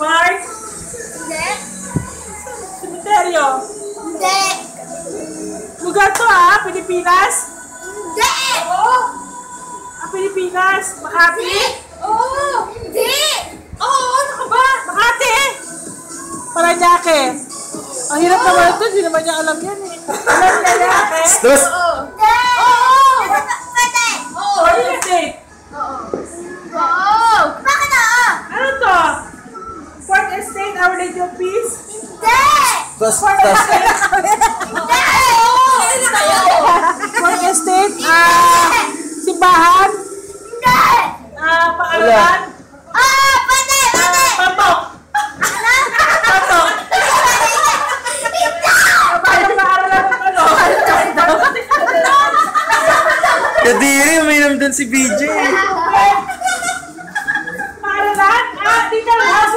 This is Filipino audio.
Mars? Hindi. Cemeteryo? Hindi. Lugar to ha? Pilipinas? Hindi. Oo. Pilipinas? Makati? Oo. Hindi. Oo, ano ka ba? Makati? Paranaque. Ang hirap naman ito, hindi naman niya alam yan eh. Alam niya yan. Dos. Oo. Hindi. Oo. Pwede. Oo, yun state. Oo. Bakit oo? Ano to? Fourth Estate, Our Lady of Peace? Hindi. Dos. Fourth Dos. Estate? Hindi. Fourth Estate, simbahan? Hindi. Paaralan? Pwede. Pwede. Patok? Patok? Paano paaralan ng ano? Kadiri, uminom dun si BJ. Paaralan? Di na lang.